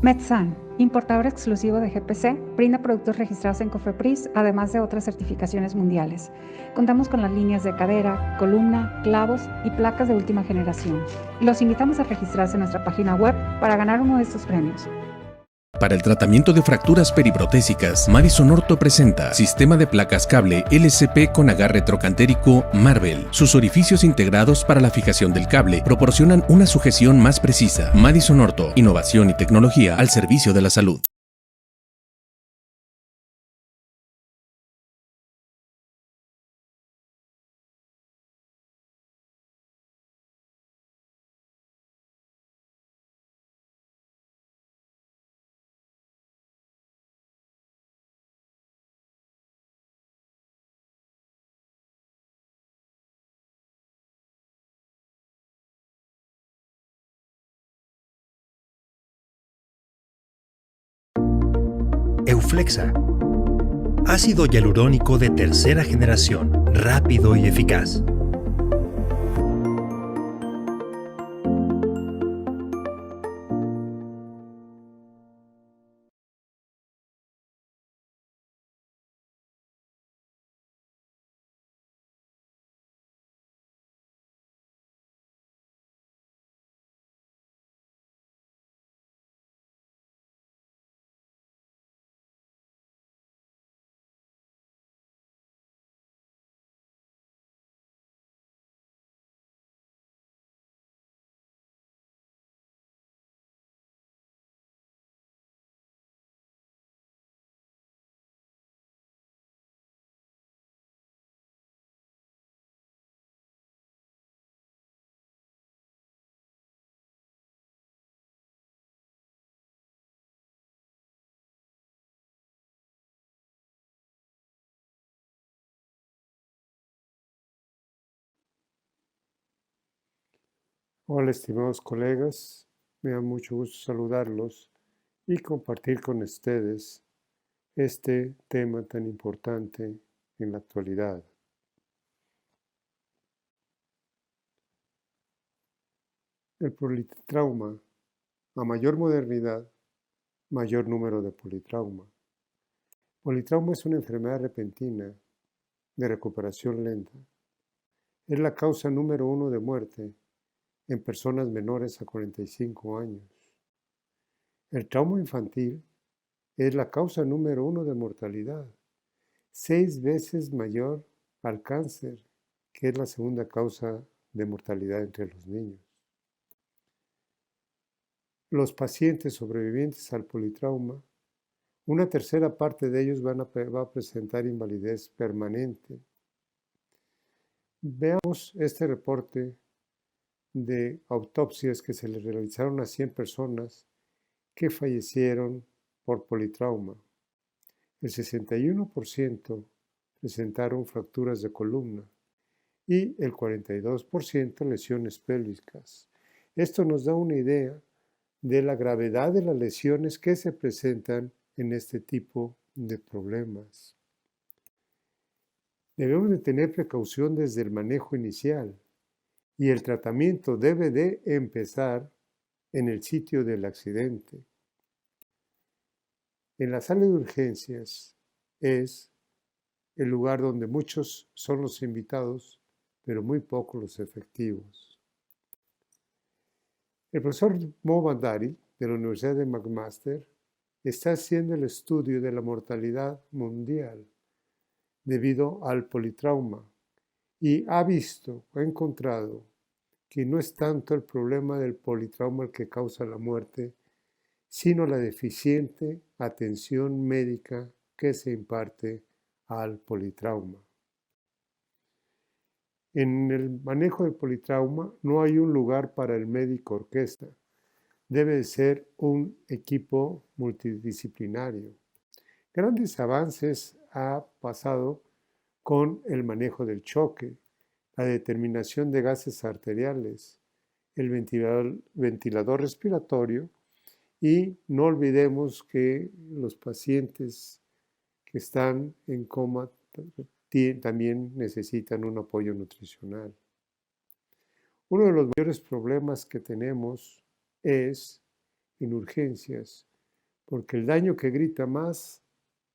Medsan, importador exclusivo de GPC, brinda productos registrados en COFEPRIS, además de otras certificaciones mundiales. Contamos con las líneas de cadera, columna, clavos y placas de última generación. Los invitamos a registrarse en nuestra página web para ganar uno de estos premios. Para el tratamiento de fracturas periprotésicas, Madison Orto presenta Sistema de placas cable LCP con agarre trocantérico Marvel. Sus orificios integrados para la fijación del cable proporcionan una sujeción más precisa. Madison Orto, innovación y tecnología al servicio de la salud. Euflexa. Ácido hialurónico de tercera generación, rápido y eficaz. Hola, estimados colegas, me da mucho gusto saludarlos y compartir con ustedes este tema tan importante en la actualidad. El politrauma, a mayor modernidad, mayor número de politrauma. Politrauma es una enfermedad repentina de recuperación lenta. Es la causa número 1 de muerte en personas menores a 45 años. El trauma infantil es la causa número 1 de mortalidad, 6 veces mayor al cáncer, que es la segunda causa de mortalidad entre los niños. Los pacientes sobrevivientes al politrauma, una tercera parte de ellos va a presentar invalidez permanente. Veamos este reporte de autopsias que se le realizaron a 100 personas que fallecieron por politrauma. El 61% presentaron fracturas de columna y el 42% lesiones pélvicas. Esto nos da una idea de la gravedad de las lesiones que se presentan en este tipo de problemas. Debemos de tener precaución desde el manejo inicial y el tratamiento debe de empezar en el sitio del accidente. En la sala de urgencias es el lugar donde muchos son los invitados, pero muy pocos los efectivos. El profesor Mo Bandari, de la Universidad de McMaster, está haciendo el estudio de la mortalidad mundial debido al politrauma y ha encontrado que no es tanto el problema del politrauma el que causa la muerte, sino la deficiente atención médica que se imparte al politrauma. En el manejo del politrauma no hay un lugar para el médico orquesta. Debe de ser un equipo multidisciplinario. Grandes avances ha pasado con el manejo del choque, la determinación de gases arteriales, el ventilador respiratorio y no olvidemos que los pacientes que están en coma también necesitan un apoyo nutricional. Uno de los mayores problemas que tenemos es en urgencias porque el daño que grita más,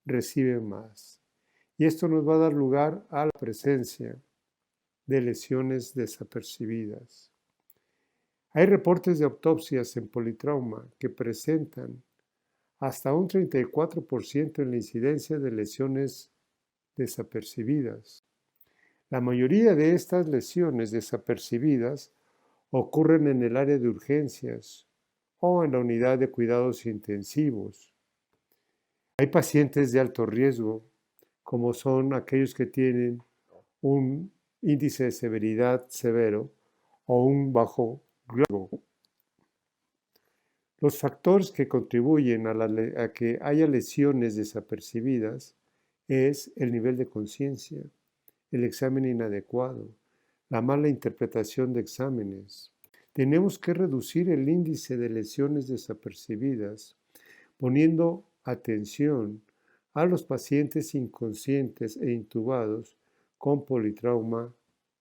recibe más. Y esto nos va a dar lugar a la presencia de lesiones desapercibidas. Hay reportes de autopsias en politrauma que presentan hasta un 34% en la incidencia de lesiones desapercibidas. La mayoría de estas lesiones desapercibidas ocurren en el área de urgencias o en la unidad de cuidados intensivos. Hay pacientes de alto riesgo, como son aquellos que tienen un índice de severidad severo o un bajo grado. Los factores que contribuyen a que haya lesiones desapercibidas es el nivel de conciencia, el examen inadecuado, la mala interpretación de exámenes. Tenemos que reducir el índice de lesiones desapercibidas poniendo atención a los pacientes inconscientes e intubados con politrauma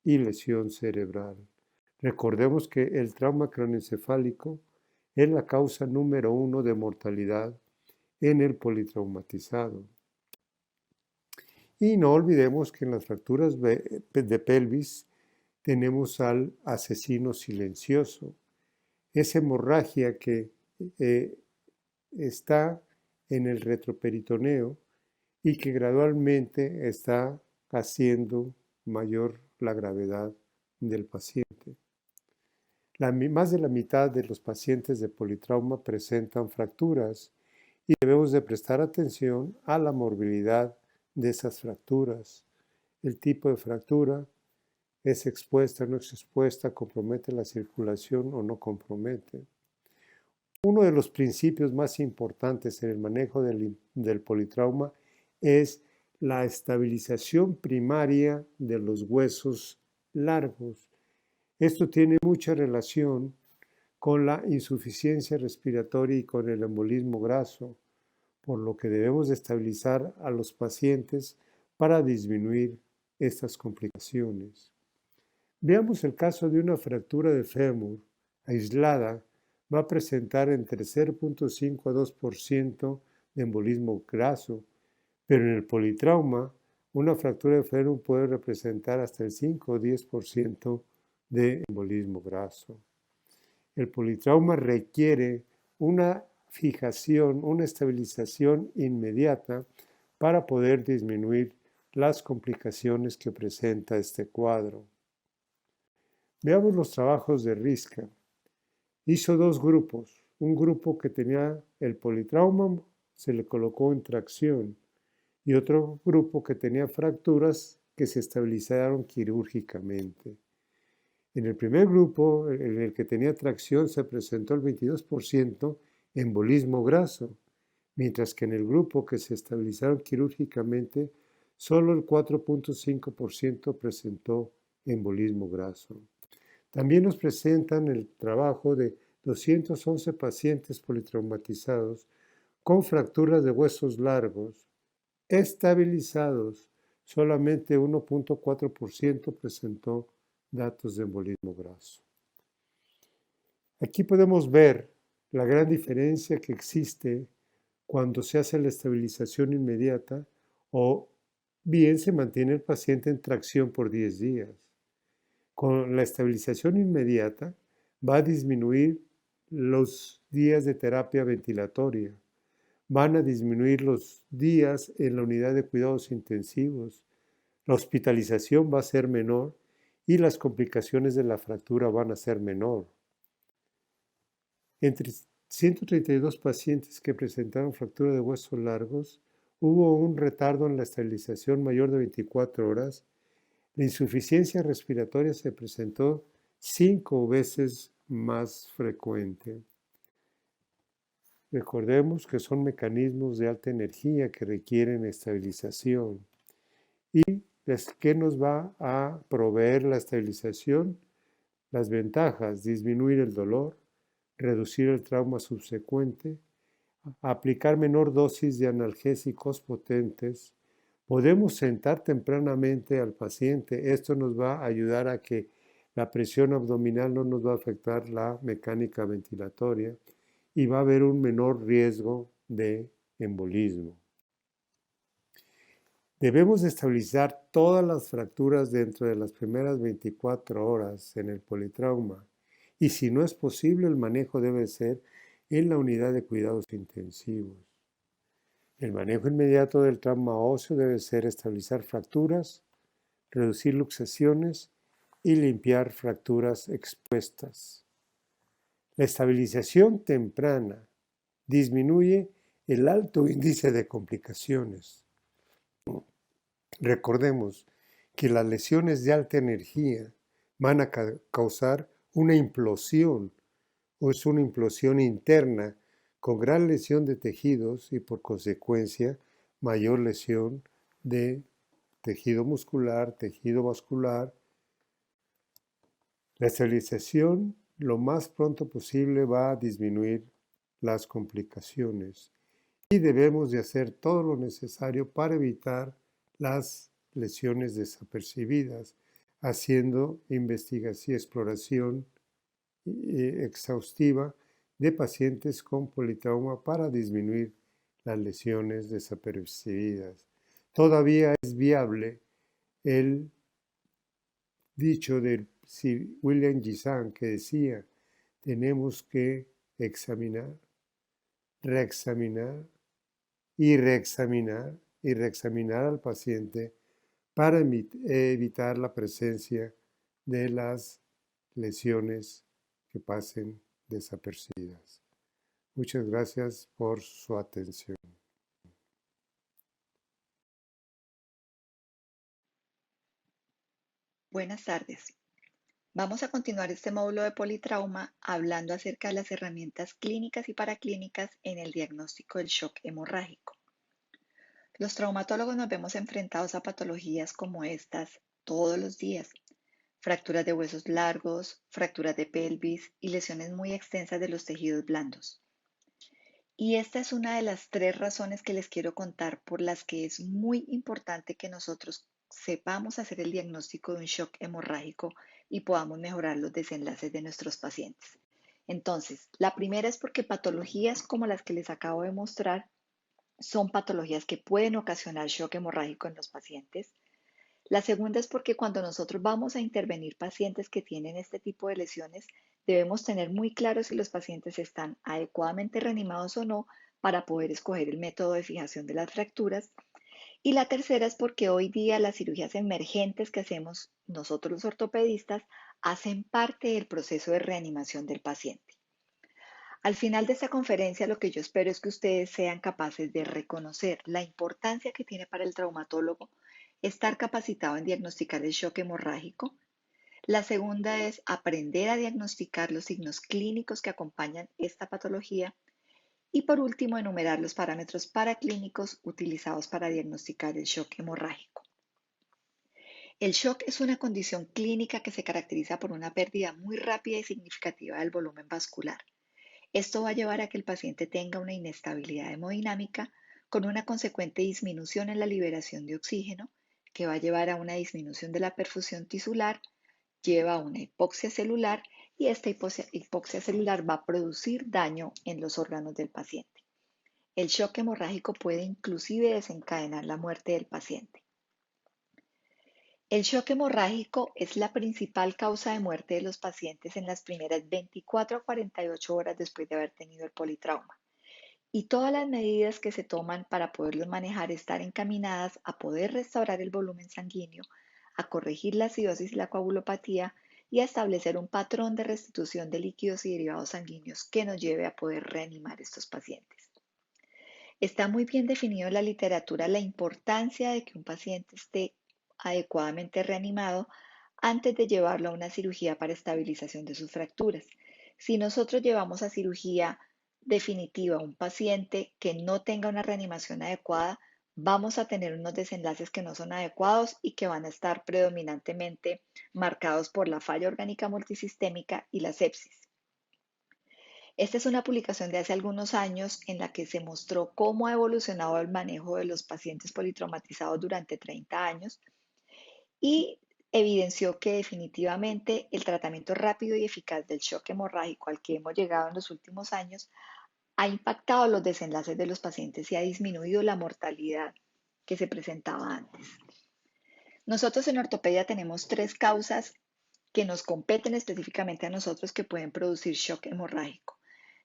y lesión cerebral. Recordemos que el trauma craneoencefálico es la causa número 1 de mortalidad en el politraumatizado. Y no olvidemos que en las fracturas de pelvis tenemos al asesino silencioso, esa hemorragia que está en el retroperitoneo y que gradualmente está haciendo mayor la gravedad del paciente. Más de la mitad de los pacientes de politrauma presentan fracturas y debemos de prestar atención a la morbilidad de esas fracturas. El tipo de fractura, es expuesta, no es expuesta, compromete la circulación o no compromete. Uno de los principios más importantes en el manejo del politrauma es la estabilización primaria de los huesos largos. Esto tiene mucha relación con la insuficiencia respiratoria y con el embolismo graso, por lo que debemos estabilizar a los pacientes para disminuir estas complicaciones. Veamos el caso de una fractura de fémur aislada. Va a presentar entre 0.5 a 2% de embolismo graso, pero en el politrauma, una fractura de fémur puede representar hasta el 5 o 10% de embolismo graso. El politrauma requiere una fijación, una estabilización inmediata para poder disminuir las complicaciones que presenta este cuadro. Veamos los trabajos de Riska. Hizo dos grupos. Un grupo que tenía el politrauma, se le colocó en tracción, y otro grupo que tenía fracturas que se estabilizaron quirúrgicamente. En el primer grupo, en el que tenía tracción, se presentó el 22% embolismo graso, mientras que en el grupo que se estabilizaron quirúrgicamente, solo el 4.5% presentó embolismo graso. También nos presentan el trabajo de 211 pacientes politraumatizados con fracturas de huesos largos, estabilizados. Solamente 1.4% presentó datos de embolismo graso. Aquí podemos ver la gran diferencia que existe cuando se hace la estabilización inmediata o bien se mantiene el paciente en tracción por 10 días. Con la estabilización inmediata va a disminuir los días de terapia ventilatoria, van a disminuir los días en la unidad de cuidados intensivos, la hospitalización va a ser menor y las complicaciones de la fractura van a ser menor. Entre 132 pacientes que presentaron fractura de huesos largos, hubo un retardo en la estabilización mayor de 24 horas. La insuficiencia respiratoria se presentó 5 veces más frecuente. Recordemos que son mecanismos de alta energía que requieren estabilización. ¿Y qué nos va a proveer la estabilización? Las ventajas: disminuir el dolor, reducir el trauma subsecuente, aplicar menor dosis de analgésicos potentes. Podemos sentar tempranamente al paciente. Esto nos va a ayudar a que la presión abdominal no nos va a afectar la mecánica ventilatoria y va a haber un menor riesgo de embolismo. Debemos estabilizar todas las fracturas dentro de las primeras 24 horas en el politrauma y si no es posible el manejo debe ser en la unidad de cuidados intensivos. El manejo inmediato del trauma óseo debe ser estabilizar fracturas, reducir luxaciones y limpiar fracturas expuestas. La estabilización temprana disminuye el alto índice de complicaciones. Recordemos que las lesiones de alta energía van a causar una implosión o es una implosión interna con gran lesión de tejidos y por consecuencia mayor lesión de tejido muscular, tejido vascular. La estabilización lo más pronto posible va a disminuir las complicaciones y debemos de hacer todo lo necesario para evitar las lesiones desapercibidas, haciendo investigación y exploración exhaustiva de pacientes con politrauma para disminuir las lesiones desapercibidas. Todavía es viable el dicho de Sir William Gissing que decía, tenemos que examinar, reexaminar y reexaminar y reexaminar al paciente para evitar la presencia de las lesiones que pasen desapercibidas. Muchas gracias por su atención. Buenas tardes. Vamos a continuar este módulo de politrauma hablando acerca de las herramientas clínicas y paraclínicas en el diagnóstico del shock hemorrágico. Los traumatólogos nos vemos enfrentados a patologías como estas todos los días. Fracturas de huesos largos, fracturas de pelvis y lesiones muy extensas de los tejidos blandos. Y esta es una de las 3 razones que les quiero contar por las que es muy importante que nosotros sepamos hacer el diagnóstico de un shock hemorrágico y podamos mejorar los desenlaces de nuestros pacientes. Entonces, la primera es porque patologías como las que les acabo de mostrar son patologías que pueden ocasionar shock hemorrágico en los pacientes. La segunda es porque cuando nosotros vamos a intervenir pacientes que tienen este tipo de lesiones, debemos tener muy claro si los pacientes están adecuadamente reanimados o no para poder escoger el método de fijación de las fracturas. Y la tercera es porque hoy día las cirugías emergentes que hacemos nosotros los ortopedistas hacen parte del proceso de reanimación del paciente. Al final de esta conferencia, lo que yo espero es que ustedes sean capaces de reconocer la importancia que tiene para el traumatólogo estar capacitado en diagnosticar el shock hemorrágico. La segunda es aprender a diagnosticar los signos clínicos que acompañan esta patología. Y por último, enumerar los parámetros paraclínicos utilizados para diagnosticar el shock hemorrágico. El shock es una condición clínica que se caracteriza por una pérdida muy rápida y significativa del volumen vascular. Esto va a llevar a que el paciente tenga una inestabilidad hemodinámica con una consecuente disminución en la liberación de oxígeno, que va a llevar a una disminución de la perfusión tisular, lleva a una hipoxia celular y esta hipoxia celular va a producir daño en los órganos del paciente. El shock hemorrágico puede inclusive desencadenar la muerte del paciente. El shock hemorrágico es la principal causa de muerte de los pacientes en las primeras 24 a 48 horas después de haber tenido el politrauma. Y todas las medidas que se toman para poderlos manejar están encaminadas a poder restaurar el volumen sanguíneo, a corregir la acidosis y la coagulopatía y a establecer un patrón de restitución de líquidos y derivados sanguíneos que nos lleve a poder reanimar estos pacientes. Está muy bien definido en la literatura la importancia de que un paciente esté adecuadamente reanimado antes de llevarlo a una cirugía para estabilización de sus fracturas. Si nosotros llevamos a cirugía definitiva a un paciente que no tenga una reanimación adecuada, vamos a tener unos desenlaces que no son adecuados y que van a estar predominantemente marcados por la falla orgánica multisistémica y la sepsis. Esta es una publicación de hace algunos años en la que se mostró cómo ha evolucionado el manejo de los pacientes politraumatizados durante 30 años y evidenció que definitivamente el tratamiento rápido y eficaz del shock hemorrágico al que hemos llegado en los últimos años ha impactado los desenlaces de los pacientes y ha disminuido la mortalidad que se presentaba antes. Nosotros en ortopedia tenemos 3 causas que nos competen específicamente a nosotros que pueden producir shock hemorrágico: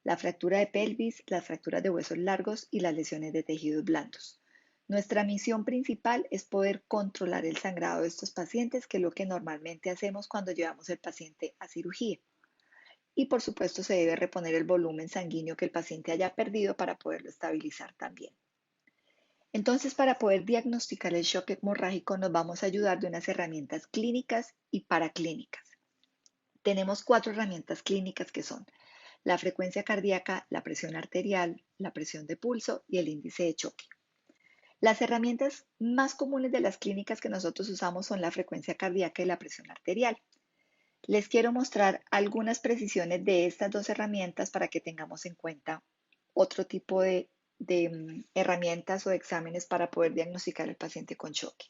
la fractura de pelvis, las fracturas de huesos largos y las lesiones de tejidos blandos. Nuestra misión principal es poder controlar el sangrado de estos pacientes, que es lo que normalmente hacemos cuando llevamos al paciente a cirugía. Y por supuesto se debe reponer el volumen sanguíneo que el paciente haya perdido para poderlo estabilizar también. Entonces, para poder diagnosticar el shock hemorrágico nos vamos a ayudar de unas herramientas clínicas y paraclínicas. Tenemos 4 herramientas clínicas que son la frecuencia cardíaca, la presión arterial, la presión de pulso y el índice de choque. Las herramientas más comunes de las clínicas que nosotros usamos son la frecuencia cardíaca y la presión arterial. Les quiero mostrar algunas precisiones de estas 2 herramientas para que tengamos en cuenta otro tipo de herramientas o de exámenes para poder diagnosticar al paciente con choque.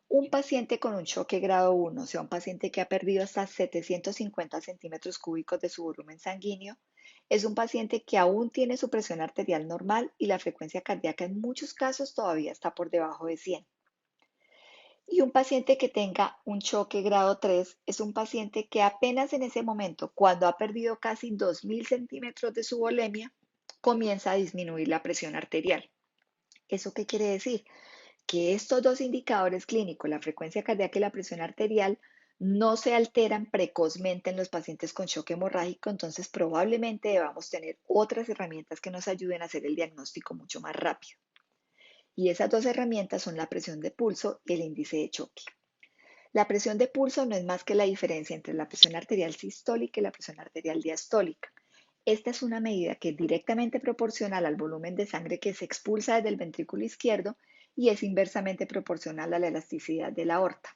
Un paciente con un choque grado 1, o sea, un paciente que ha perdido hasta 750 centímetros cúbicos de su volumen sanguíneo, es un paciente que aún tiene su presión arterial normal y la frecuencia cardíaca en muchos casos todavía está por debajo de 100. Y un paciente que tenga un choque grado 3 es un paciente que apenas en ese momento, cuando ha perdido casi 2000 centímetros de su volemia, comienza a disminuir la presión arterial. ¿Eso qué quiere decir? Que estos 2 indicadores clínicos, la frecuencia cardíaca y la presión arterial, no se alteran precozmente en los pacientes con shock hemorrágico, entonces probablemente debamos tener otras herramientas que nos ayuden a hacer el diagnóstico mucho más rápido. Y esas 2 herramientas son la presión de pulso y el índice de choque. La presión de pulso no es más que la diferencia entre la presión arterial sistólica y la presión arterial diastólica. Esta es una medida que es directamente proporcional al volumen de sangre que se expulsa desde el ventrículo izquierdo y es inversamente proporcional a la elasticidad de la aorta.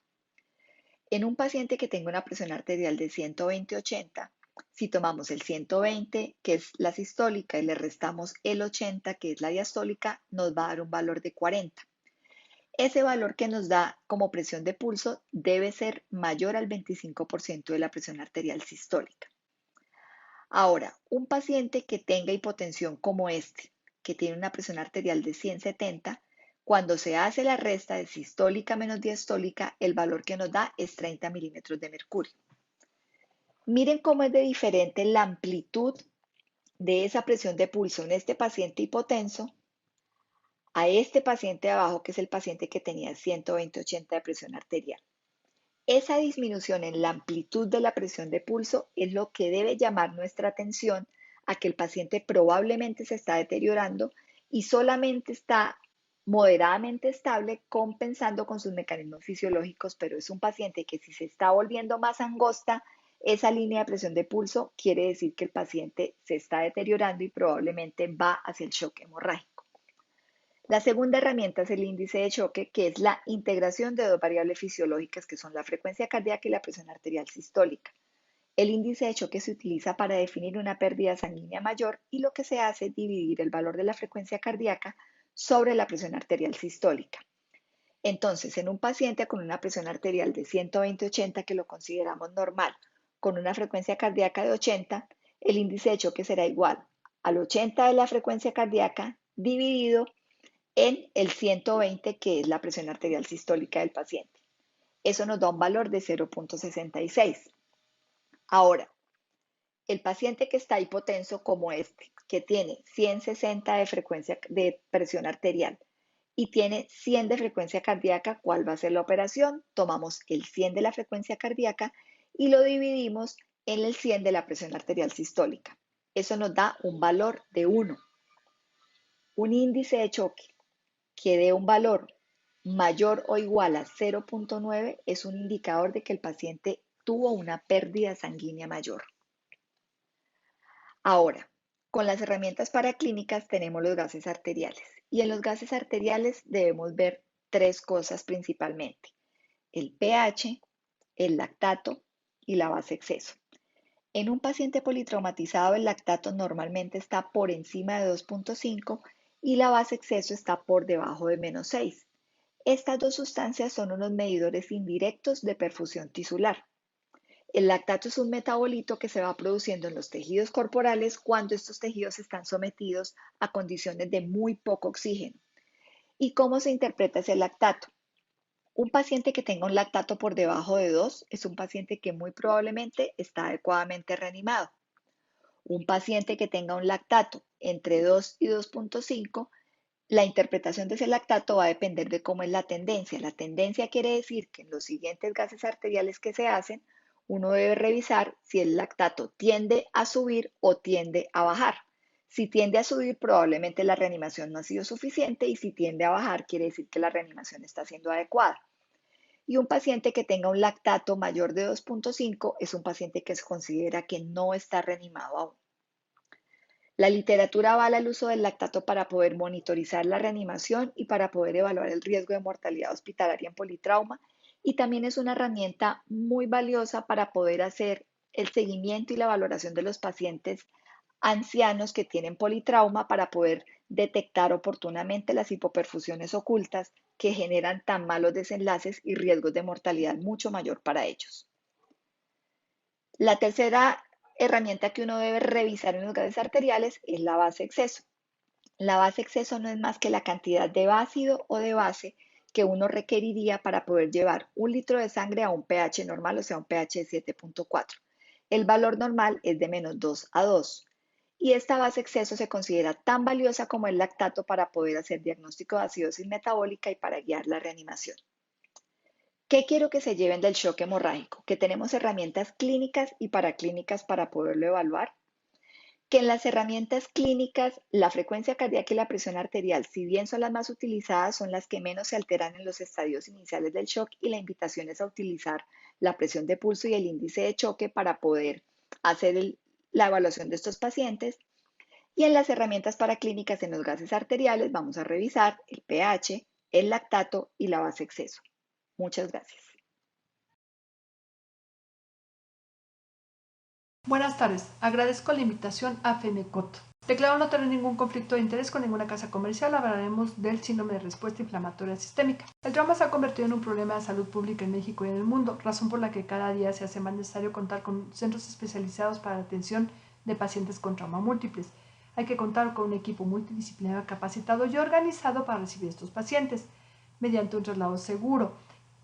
En un paciente que tenga una presión arterial de 120/80, si tomamos el 120, que es la sistólica, y le restamos el 80, que es la diastólica, nos va a dar un valor de 40. Ese valor que nos da como presión de pulso debe ser mayor al 25% de la presión arterial sistólica. Ahora, un paciente que tenga hipotensión como este, que tiene una presión arterial de 170, cuando se hace la resta de sistólica menos diastólica, el valor que nos da es 30 milímetros de mercurio. Miren cómo es de diferente la amplitud de esa presión de pulso en este paciente hipotenso a este paciente de abajo, que es el paciente que tenía 120/80 de presión arterial. Esa disminución en la amplitud de la presión de pulso es lo que debe llamar nuestra atención a que el paciente probablemente se está deteriorando y solamente está moderadamente estable, compensando con sus mecanismos fisiológicos, pero es un paciente que, si se está volviendo más angosta esa línea de presión de pulso, quiere decir que el paciente se está deteriorando y probablemente va hacia el shock hemorrágico. La segunda herramienta es el índice de choque, que es la integración de 2 variables fisiológicas que son la frecuencia cardíaca y la presión arterial sistólica. El índice de choque se utiliza para definir una pérdida sanguínea mayor y lo que se hace es dividir el valor de la frecuencia cardíaca sobre la presión arterial sistólica. Entonces, en un paciente con una presión arterial de 120/80, que lo consideramos normal, con una frecuencia cardíaca de 80, el índice de choque será igual al 80 de la frecuencia cardíaca dividido en el 120, que es la presión arterial sistólica del paciente. Eso nos da un valor de 0.66. Ahora, el paciente que está hipotenso como este, que tiene 160 de frecuencia de presión arterial y tiene 100 de frecuencia cardíaca, ¿cuál va a ser la operación? Tomamos el 100 de la frecuencia cardíaca y lo dividimos en el 100 de la presión arterial sistólica. Eso nos da un valor de 1. Un índice de choque que dé un valor mayor o igual a 0.9 es un indicador de que el paciente tuvo una pérdida sanguínea mayor. Ahora, con las herramientas paraclínicas tenemos los gases arteriales, y en los gases arteriales debemos ver 3 cosas principalmente: el pH, el lactato y la base exceso. En un paciente politraumatizado, el lactato normalmente está por encima de 2.5 y la base exceso está por debajo de -6. Estas 2 sustancias son unos medidores indirectos de perfusión tisular. El lactato es un metabolito que se va produciendo en los tejidos corporales cuando estos tejidos están sometidos a condiciones de muy poco oxígeno. ¿Y cómo se interpreta ese lactato? Un paciente que tenga un lactato por debajo de 2 es un paciente que muy probablemente está adecuadamente reanimado. Un paciente que tenga un lactato entre 2 y 2.5, la interpretación de ese lactato va a depender de cómo es la tendencia. La tendencia quiere decir que en los siguientes gases arteriales que se hacen, uno debe revisar si el lactato tiende a subir o tiende a bajar. Si tiende a subir, probablemente la reanimación no ha sido suficiente, y si tiende a bajar, quiere decir que la reanimación está siendo adecuada. Y un paciente que tenga un lactato mayor de 2.5 es un paciente que se considera que no está reanimado aún. La literatura avala el uso del lactato para poder monitorizar la reanimación y para poder evaluar el riesgo de mortalidad hospitalaria en politrauma, y también es una herramienta muy valiosa para poder hacer el seguimiento y la valoración de los pacientes ancianos que tienen politrauma, para poder detectar oportunamente las hipoperfusiones ocultas que generan tan malos desenlaces y riesgos de mortalidad mucho mayor para ellos. La tercera herramienta que uno debe revisar en los gases arteriales es la base exceso. La base exceso no es más que la cantidad de ácido o de base que uno requeriría para poder llevar 1 litro de sangre a un pH normal, o sea, un pH de 7.4. El valor normal es de -2 a 2. Y esta base exceso se considera tan valiosa como el lactato para poder hacer diagnóstico de acidosis metabólica y para guiar la reanimación. ¿Qué quiero que se lleven del shock hemorrágico? Que tenemos herramientas clínicas y paraclínicas para poderlo evaluar. Que en las herramientas clínicas, la frecuencia cardíaca y la presión arterial, si bien son las más utilizadas, son las que menos se alteran en los estadios iniciales del shock, y la invitación es a utilizar la presión de pulso y el índice de choque para poder hacer la evaluación de estos pacientes. Y en las herramientas paraclínicas en los gases arteriales vamos a revisar el pH, el lactato y la base exceso. Muchas gracias. Buenas tardes, agradezco la invitación a FEMECOT. Declaro no tener ningún conflicto de interés con ninguna casa comercial. Hablaremos del síndrome de respuesta inflamatoria sistémica. El trauma se ha convertido en un problema de salud pública en México y en el mundo, razón por la que cada día se hace más necesario contar con centros especializados para la atención de pacientes con trauma múltiples. Hay que contar con un equipo multidisciplinario capacitado y organizado para recibir estos pacientes, mediante un traslado seguro.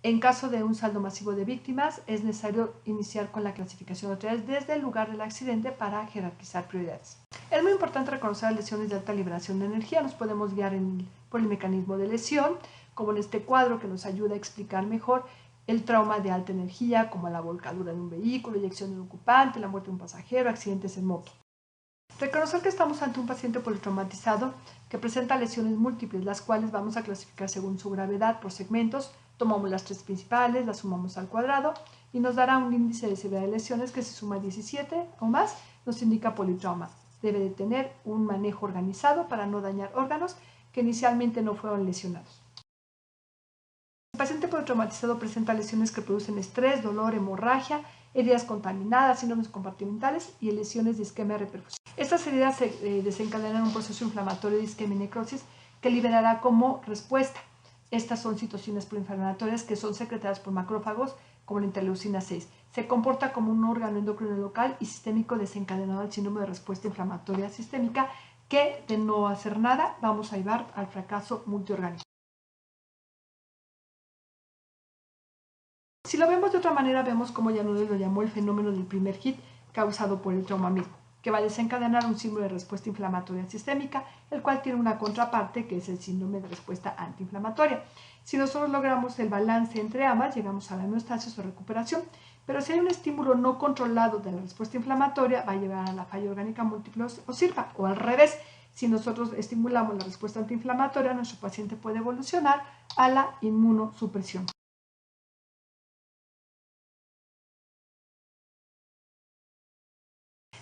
En caso de un saldo masivo de víctimas, es necesario iniciar con la clasificación otra vez desde el lugar del accidente para jerarquizar prioridades. Es muy importante reconocer las lesiones de alta liberación de energía. Nos podemos guiar por el mecanismo de lesión, como en este cuadro, que nos ayuda a explicar mejor el trauma de alta energía, como la volcadura de un vehículo, eyección de un ocupante, la muerte de un pasajero, accidentes en moto. Reconocer que estamos ante un paciente politraumatizado que presenta lesiones múltiples, las cuales vamos a clasificar según su gravedad por segmentos. Tomamos las 3 principales, las sumamos al cuadrado y nos dará un índice de severidad de lesiones que, si suma 17 o más, nos indica politrauma. Debe de tener un manejo organizado para no dañar órganos que inicialmente no fueron lesionados. El paciente politraumatizado presenta lesiones que producen estrés, dolor, hemorragia, heridas contaminadas, síndromes compartimentales y lesiones de isquemia y reperfusión. Estas heridas se desencadenan un proceso inflamatorio de isquemia y necrosis que liberará como respuesta. Estas son citocinas proinflamatorias que son secretadas por macrófagos, como la interleucina 6. Se comporta como un órgano endocrino local y sistémico desencadenado al síndrome de respuesta inflamatoria sistémica, que, de no hacer nada, vamos a llevar al fracaso multiorgánico. Si lo vemos de otra manera, vemos como Yanuel lo llamó el fenómeno del primer hit causado por el trauma mismo, que va a desencadenar un síndrome de respuesta inflamatoria sistémica, el cual tiene una contraparte, que es el síndrome de respuesta antiinflamatoria. Si nosotros logramos el balance entre ambas, llegamos a la homeostasis o recuperación. Pero si hay un estímulo no controlado de la respuesta inflamatoria, va a llevar a la falla orgánica múltiple o SIRPA, o al revés. Si nosotros estimulamos la respuesta antiinflamatoria, nuestro paciente puede evolucionar a la inmunosupresión.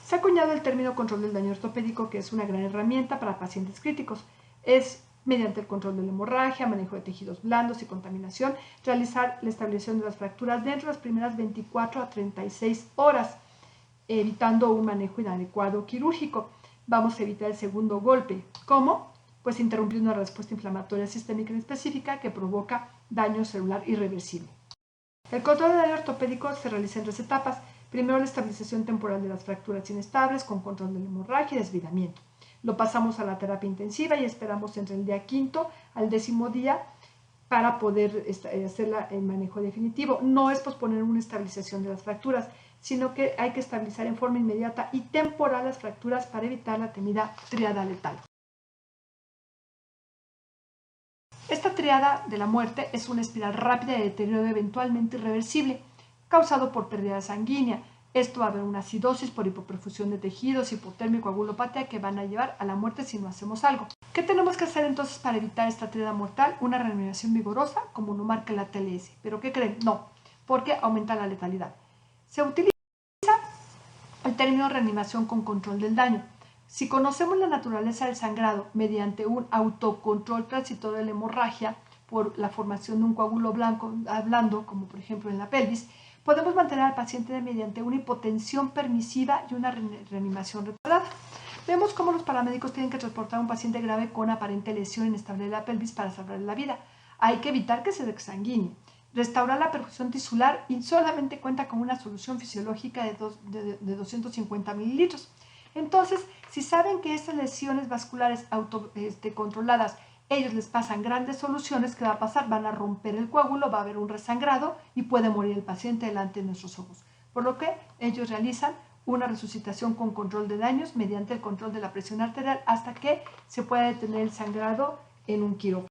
Se ha acuñado el término control del daño ortopédico, que es una gran herramienta para pacientes críticos. Es, mediante el control de la hemorragia, manejo de tejidos blandos y contaminación, realizar la estabilización de las fracturas dentro de las primeras 24 a 36 horas, evitando un manejo inadecuado quirúrgico. Vamos a evitar el segundo golpe. ¿Cómo? Pues interrumpiendo una respuesta inflamatoria sistémica específica que provoca daño celular irreversible. El control del daño ortopédico se realiza en 3 etapas. Primero la estabilización temporal de las fracturas inestables con control de la hemorragia y desvidamiento. Lo pasamos a la terapia intensiva y esperamos entre el día 5 al 10º día para poder hacer el manejo definitivo. No es posponer una estabilización de las fracturas, sino que hay que estabilizar en forma inmediata y temporal las fracturas para evitar la temida tríada letal. Esta tríada de la muerte es una espiral rápida de deterioro eventualmente irreversible, causado por pérdida sanguínea. Esto va a haber una acidosis por hipoperfusión de tejidos, hipotermia y coagulopatía que van a llevar a la muerte si no hacemos algo. ¿Qué tenemos que hacer entonces para evitar esta tríada mortal? Una reanimación vigorosa, como lo marca la TLS. ¿Pero qué creen? No, porque aumenta la letalidad. Se utiliza el término reanimación con control del daño. Si conocemos la naturaleza del sangrado mediante un autocontrol transitorio de la hemorragia por la formación de un coágulo blando, como por ejemplo en la pelvis, podemos mantener al paciente mediante una hipotensión permisiva y una reanimación retardada. Vemos cómo los paramédicos tienen que transportar a un paciente grave con aparente lesión inestable de la pelvis para salvarle la vida. Hay que evitar que se exsanguine. Restaurar la perfusión tisular y solamente cuenta con una solución fisiológica de 250 mililitros. Entonces, si saben que estas lesiones vasculares controladas, ellos les pasan grandes soluciones, ¿qué va a pasar? Van a romper el coágulo, va a haber un resangrado y puede morir el paciente delante de nuestros ojos. Por lo que ellos realizan una resucitación con control de daños mediante el control de la presión arterial hasta que se pueda detener el sangrado en un quirófano.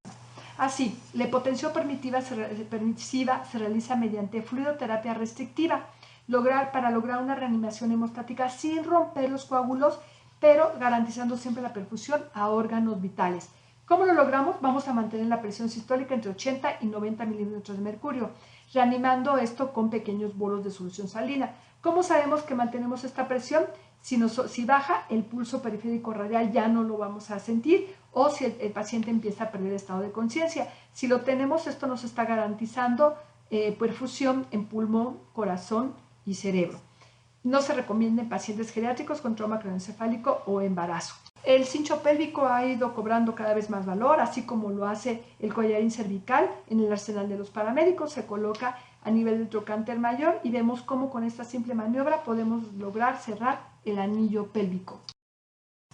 Así, la hipotensión permisiva se realiza mediante fluidoterapia restrictiva para lograr una reanimación hemostática sin romper los coágulos, pero garantizando siempre la perfusión a órganos vitales. ¿Cómo lo logramos? Vamos a mantener la presión sistólica entre 80 y 90 milímetros de mercurio, reanimando esto con pequeños bolos de solución salina. ¿Cómo sabemos que mantenemos esta presión? Si baja, el pulso periférico radial ya no lo vamos a sentir, o si el paciente empieza a perder estado de conciencia. Si lo tenemos, esto nos está garantizando perfusión en pulmón, corazón y cerebro. No se recomienda en pacientes geriátricos con trauma craneoencefálico o embarazo. El cincho pélvico ha ido cobrando cada vez más valor, así como lo hace el collarín cervical en el arsenal de los paramédicos. Se coloca a nivel del trocánter mayor y vemos cómo con esta simple maniobra podemos lograr cerrar el anillo pélvico.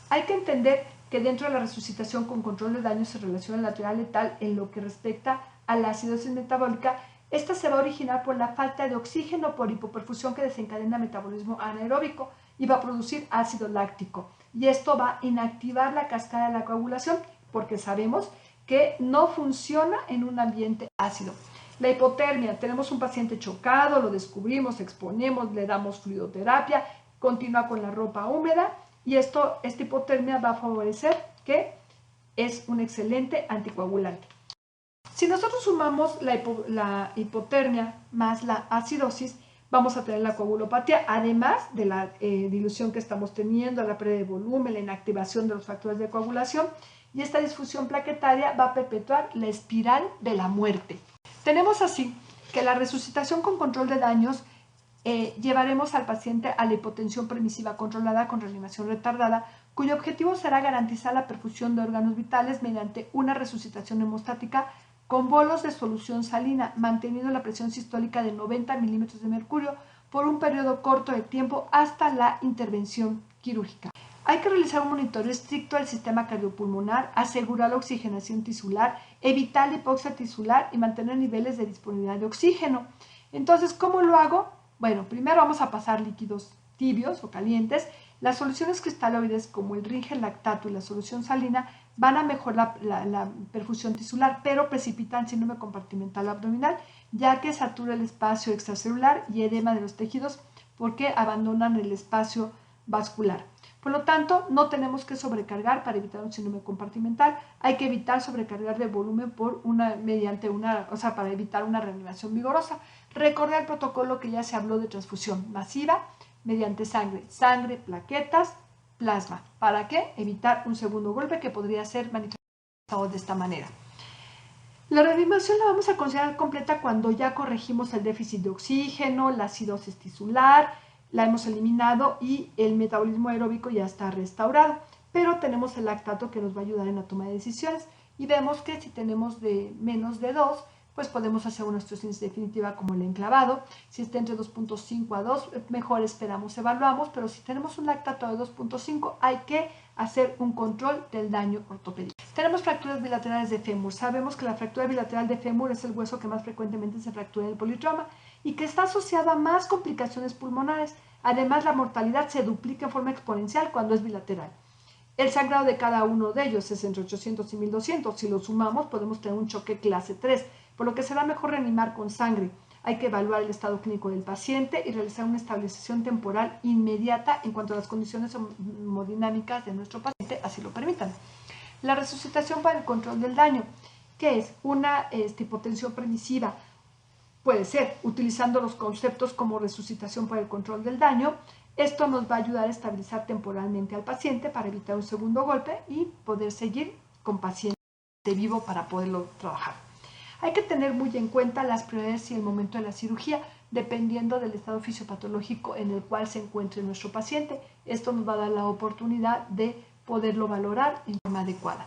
Hay que entender que dentro de la resucitación con control de daño se relaciona la tríada letal en lo que respecta a la acidosis metabólica. Esta se va a originar por la falta de oxígeno por hipoperfusión que desencadena metabolismo anaeróbico y va a producir ácido láctico. Y esto va a inactivar la cascada de la coagulación porque sabemos que no funciona en un ambiente ácido. La hipotermia, tenemos un paciente chocado, lo descubrimos, exponemos, le damos fluidoterapia, continúa con la ropa húmeda y esta hipotermia va a favorecer que es un excelente anticoagulante. Si nosotros sumamos la hipotermia más la acidosis, vamos a tener la coagulopatía, además de la dilución que estamos teniendo, la pérdida de volumen, la inactivación de los factores de coagulación, y esta disfunción plaquetaria va a perpetuar la espiral de la muerte. Tenemos así que la resucitación con control de daños llevaremos al paciente a la hipotensión permisiva controlada con reanimación retardada, cuyo objetivo será garantizar la perfusión de órganos vitales mediante una resucitación hemostática con bolos de solución salina, manteniendo la presión sistólica de 90 milímetros de mercurio por un periodo corto de tiempo hasta la intervención quirúrgica. Hay que realizar un monitoreo estricto del sistema cardiopulmonar, asegurar la oxigenación tisular, evitar la hipoxia tisular y mantener niveles de disponibilidad de oxígeno. Entonces, ¿cómo lo hago? Bueno, primero vamos a pasar líquidos tibios o calientes. Las soluciones cristaloides como el Ringer lactato y la solución salina van a mejorar la perfusión tisular, pero precipitan síndrome compartimental abdominal, ya que satura el espacio extracelular y edema de los tejidos porque abandonan el espacio vascular. Por lo tanto, no tenemos que sobrecargar para evitar un síndrome compartimental. Hay que evitar sobrecargar de volumen para evitar una reanimación vigorosa. Recordar el protocolo que ya se habló de transfusión masiva mediante sangre, plaquetas, plasma. ¿Para qué? Evitar un segundo golpe que podría ser manifestado de esta manera. La reanimación la vamos a considerar completa cuando ya corregimos el déficit de oxígeno, la acidosis tisular, la hemos eliminado y el metabolismo aeróbico ya está restaurado. Pero tenemos el lactato que nos va a ayudar en la toma de decisiones y vemos que si tenemos de menos de 2, pues podemos hacer una osteosíntesis definitiva como el enclavado. Si está entre 2.5 a 2, mejor esperamos, evaluamos, pero si tenemos un lactato de 2.5, hay que hacer un control del daño ortopédico. Tenemos fracturas bilaterales de fémur. Sabemos que la fractura bilateral de fémur es el hueso que más frecuentemente se fractura en el politrauma y que está asociado a más complicaciones pulmonares. Además, la mortalidad se duplica en forma exponencial cuando es bilateral. El sangrado de cada uno de ellos es entre 800 y 1200. Si lo sumamos, podemos tener un choque clase 3, por lo que será mejor reanimar con sangre. Hay que evaluar el estado clínico del paciente y realizar una estabilización temporal inmediata en cuanto a las condiciones hemodinámicas de nuestro paciente así lo permitan. La resucitación para el control del daño, que es una hipotensión permisiva, puede ser utilizando los conceptos como resucitación para el control del daño. Esto nos va a ayudar a estabilizar temporalmente al paciente para evitar un segundo golpe y poder seguir con paciente vivo para poderlo trabajar. Hay que tener muy en cuenta las prioridades y el momento de la cirugía, dependiendo del estado fisiopatológico en el cual se encuentre nuestro paciente. Esto nos va a dar la oportunidad de poderlo valorar en forma adecuada.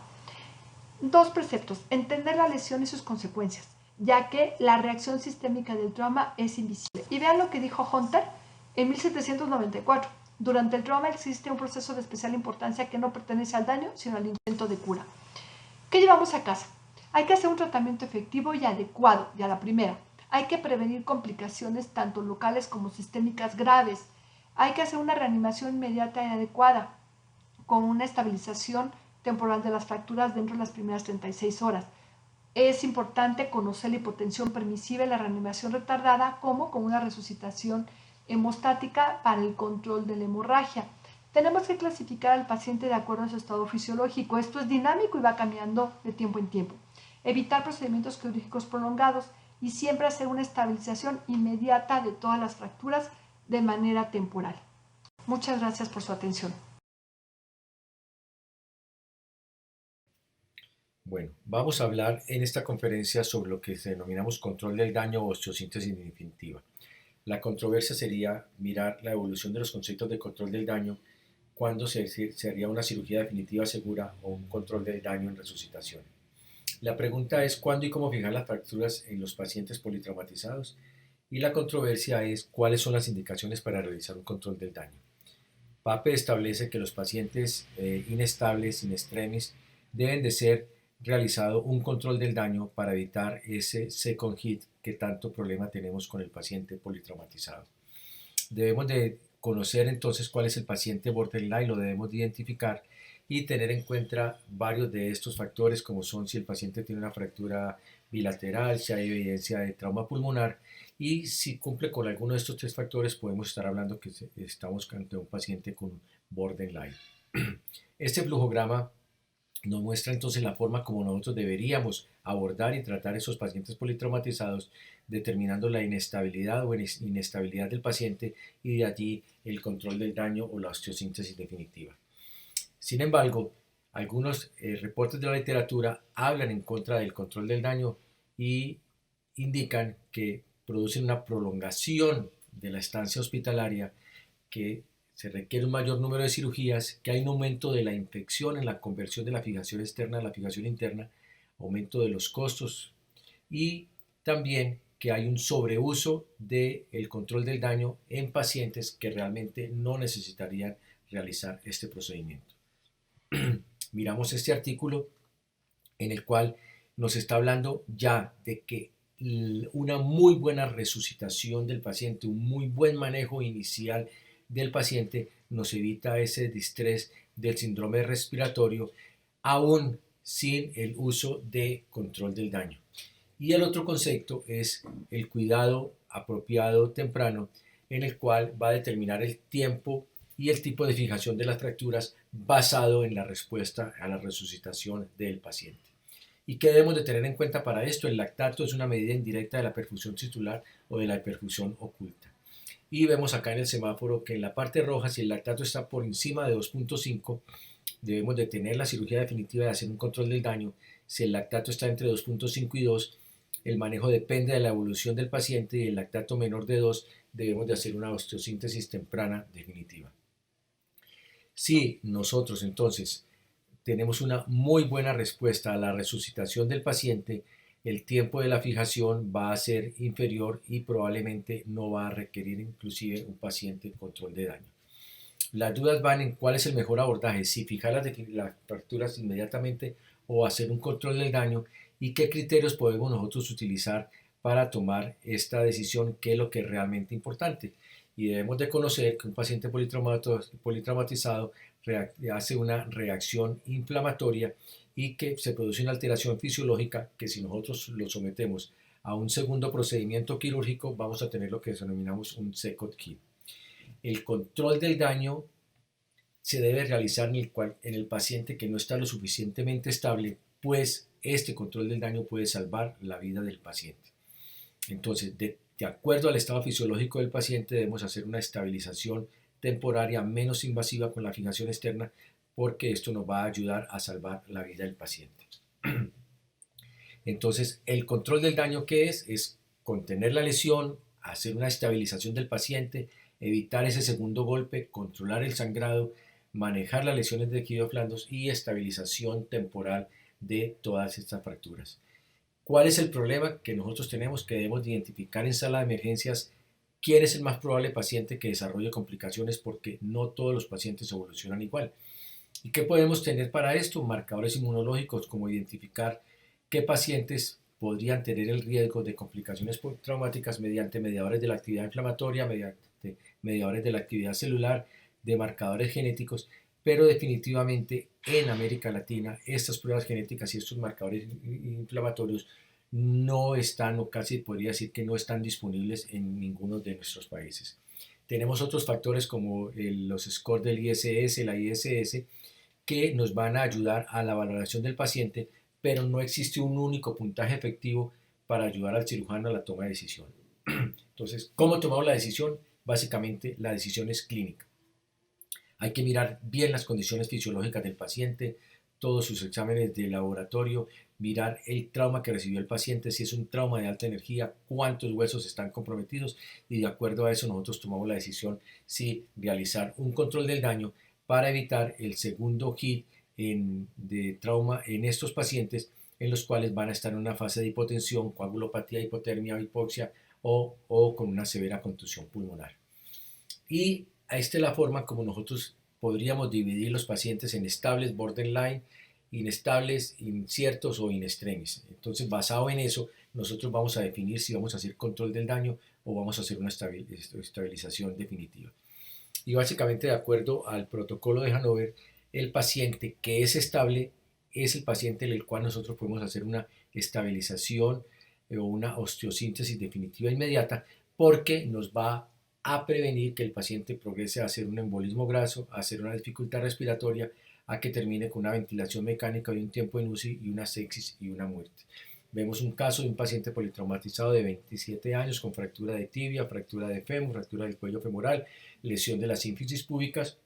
2 preceptos: entender la lesión y sus consecuencias, ya que la reacción sistémica del trauma es invisible. Y vean lo que dijo Hunter en 1794. Durante el trauma existe un proceso de especial importancia que no pertenece al daño, sino al intento de cura. ¿Qué llevamos a casa? Hay que hacer un tratamiento efectivo y adecuado, ya la primera. Hay que prevenir complicaciones tanto locales como sistémicas graves. Hay que hacer una reanimación inmediata y adecuada, con una estabilización temporal de las fracturas dentro de las primeras 36 horas. Es importante conocer la hipotensión permisiva y la reanimación retardada, como con una resucitación hemostática para el control de la hemorragia. Tenemos que clasificar al paciente de acuerdo a su estado fisiológico. Esto es dinámico y va cambiando de tiempo en tiempo. Evitar procedimientos quirúrgicos prolongados y siempre hacer una estabilización inmediata de todas las fracturas de manera temporal. Muchas gracias por su atención. Bueno, vamos a hablar en esta conferencia sobre lo que denominamos control del daño o osteosíntesis definitiva. La controversia sería mirar la evolución de los conceptos de control del daño cuando se haría una cirugía definitiva segura o un control del daño en resucitación. La pregunta es cuándo y cómo fijar las fracturas en los pacientes politraumatizados, y la controversia es cuáles son las indicaciones para realizar un control del daño. PAPE establece que los pacientes inestables, in extremis, deben de ser realizado un control del daño para evitar ese second hit que tanto problema tenemos con el paciente politraumatizado. Debemos de conocer entonces cuál es el paciente borderline, lo debemos de identificar y tener en cuenta varios de estos factores, como son si el paciente tiene una fractura bilateral, si hay evidencia de trauma pulmonar, y si cumple con alguno de estos 3 factores podemos estar hablando que estamos ante un paciente con borderline. Este flujograma nos muestra entonces la forma como nosotros deberíamos abordar y tratar a esos pacientes politraumatizados, determinando la inestabilidad o inestabilidad del paciente y de allí el control del daño o la osteosíntesis definitiva. Sin embargo, algunos reportes de la literatura hablan en contra del control del daño y indican que producen una prolongación de la estancia hospitalaria, que se requiere un mayor número de cirugías, que hay un aumento de la infección en la conversión de la fijación externa a la fijación interna, aumento de los costos y también que hay un sobreuso del control del daño en pacientes que realmente no necesitarían realizar este procedimiento. Miramos este artículo en el cual nos está hablando ya de que una muy buena resucitación del paciente, un muy buen manejo inicial del paciente nos evita ese distrés del síndrome respiratorio, aún sin el uso de control del daño. Y el otro concepto es el cuidado apropiado temprano, en el cual va a determinar el tiempo y el tipo de fijación de las fracturas basado en la respuesta a la resucitación del paciente. ¿Y qué debemos de tener en cuenta para esto? El lactato es una medida indirecta de la perfusión tisular o de la perfusión oculta. Y vemos acá en el semáforo que en la parte roja, si el lactato está por encima de 2.5, debemos de tener la cirugía definitiva de hacer un control del daño. Si el lactato está entre 2.5 y 2, el manejo depende de la evolución del paciente, y el lactato menor de 2 debemos de hacer una osteosíntesis temprana definitiva. Si nosotros entonces tenemos una muy buena respuesta a la resucitación del paciente, el tiempo de la fijación va a ser inferior y probablemente no va a requerir inclusive un paciente control de daño. Las dudas van en cuál es el mejor abordaje, si fijar las fracturas inmediatamente o hacer un control del daño, y qué criterios podemos nosotros utilizar para tomar esta decisión, qué es lo que es realmente importante. Y debemos de conocer que un paciente politraumatizado hace una reacción inflamatoria y que se produce una alteración fisiológica que si nosotros lo sometemos a un segundo procedimiento quirúrgico vamos a tener lo que denominamos un second hit. El control del daño se debe realizar en el paciente que no está lo suficientemente estable, pues este control del daño puede salvar la vida del paciente. Entonces, de acuerdo al estado fisiológico del paciente, debemos hacer una estabilización temporaria menos invasiva con la fijación externa, porque esto nos va a ayudar a salvar la vida del paciente. Entonces, el control del daño, ¿qué es? Es contener la lesión, hacer una estabilización del paciente, evitar ese segundo golpe, controlar el sangrado, manejar las lesiones de quilioflandos y estabilización temporal de todas estas fracturas. ¿Cuál es el problema que nosotros tenemos? Que debemos de identificar en sala de emergencias quién es el más probable paciente que desarrolle complicaciones, porque no todos los pacientes evolucionan igual. ¿Y qué podemos tener para esto? Marcadores inmunológicos, como identificar qué pacientes podrían tener el riesgo de complicaciones traumáticas mediante mediadores de la actividad inflamatoria, mediante mediadores de la actividad celular, de marcadores genéticos, pero definitivamente en América Latina estas pruebas genéticas y estos marcadores inflamatorios no están, o casi podría decir que no están disponibles en ninguno de nuestros países. Tenemos otros factores como los scores del ISS, la ISS, que nos van a ayudar a la valoración del paciente, pero no existe un único puntaje efectivo para ayudar al cirujano a la toma de decisión. Entonces, ¿cómo tomamos la decisión? Básicamente, la decisión es clínica. Hay que mirar bien las condiciones fisiológicas del paciente, todos sus exámenes de laboratorio, mirar el trauma que recibió el paciente, si es un trauma de alta energía, cuántos huesos están comprometidos, y de acuerdo a eso nosotros tomamos la decisión si realizar un control del daño para evitar el segundo hit de trauma en estos pacientes, en los cuales van a estar en una fase de hipotensión, coagulopatía, hipotermia, hipoxia o con una severa contusión pulmonar. Y esta es la forma como nosotros podríamos dividir los pacientes en estables, borderline, inestables, inciertos o in extremis. Entonces, basado en eso, nosotros vamos a definir si vamos a hacer control del daño o vamos a hacer una estabilización definitiva. Y básicamente, de acuerdo al protocolo de Hannover, el paciente que es estable es el paciente en el cual nosotros podemos hacer una estabilización o una osteosíntesis definitiva inmediata, porque nos va a prevenir que el paciente progrese a hacer un embolismo graso, a hacer una dificultad respiratoria, a que termine con una ventilación mecánica y un tiempo en UCI y una sepsis y una muerte. Vemos un caso de un paciente politraumatizado de 27 años con fractura de tibia, fractura de fémur, fractura del cuello femoral, lesión de las sínfisis púbicas,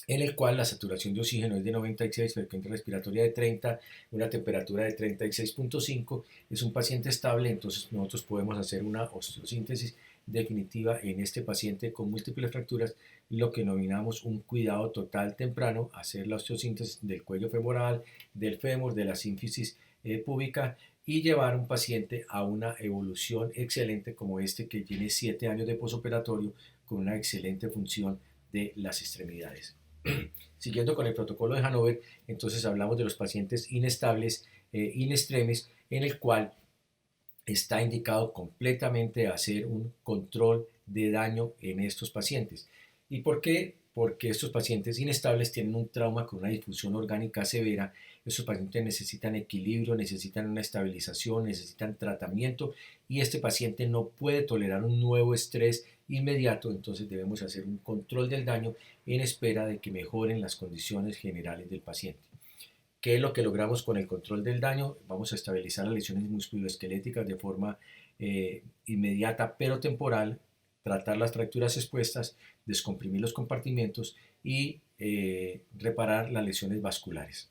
en el cual la saturación de oxígeno es de 96, frecuencia respiratoria de 30, una temperatura de 36.5, es un paciente estable. Entonces nosotros podemos hacer una osteosíntesis definitiva en este paciente con múltiples fracturas, lo que denominamos un cuidado total temprano, hacer la osteosíntesis del cuello femoral, del fémur, de la sínfisis púbica, y llevar a un paciente a una evolución excelente como este, que tiene 7 años de posoperatorio con una excelente función de las extremidades. Siguiendo con el protocolo de Hannover, entonces hablamos de los pacientes inestables, in extremis, en el cual está indicado completamente hacer un control de daño en estos pacientes. ¿Y por qué? Porque estos pacientes inestables tienen un trauma con una disfunción orgánica severa. Estos pacientes necesitan equilibrio, necesitan una estabilización, necesitan tratamiento, y este paciente no puede tolerar un nuevo estrés inmediato. Entonces debemos hacer un control del daño en espera de que mejoren las condiciones generales del paciente. ¿Qué es lo que logramos con el control del daño? Vamos a estabilizar las lesiones musculoesqueléticas de forma inmediata pero temporal, tratar las fracturas expuestas, descomprimir los compartimentos y reparar las lesiones vasculares.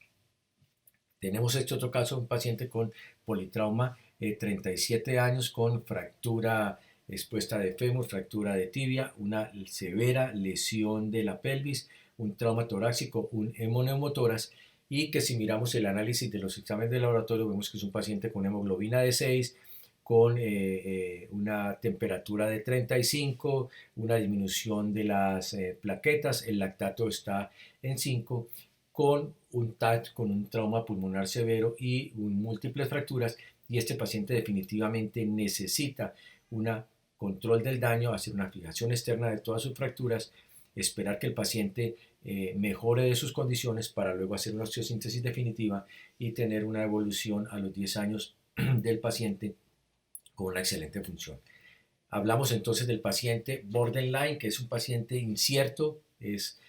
Tenemos este otro caso, un paciente con politrauma, 37 años, con fractura expuesta de fémur, fractura de tibia, una severa lesión de la pelvis, un trauma torácico, un hemoneumotórax, y que si miramos el análisis de los exámenes de laboratorio vemos que es un paciente con hemoglobina de 6, con una temperatura de 35, una disminución de las plaquetas, el lactato está en 5, con un TAC, con un trauma pulmonar severo y múltiples fracturas, y este paciente definitivamente necesita un control del daño, hacer una fijación externa de todas sus fracturas, esperar que el paciente mejore de sus condiciones para luego hacer una osteosíntesis definitiva y tener una evolución a los 10 años del paciente con una excelente función. Hablamos entonces del paciente borderline, que es un paciente incierto, es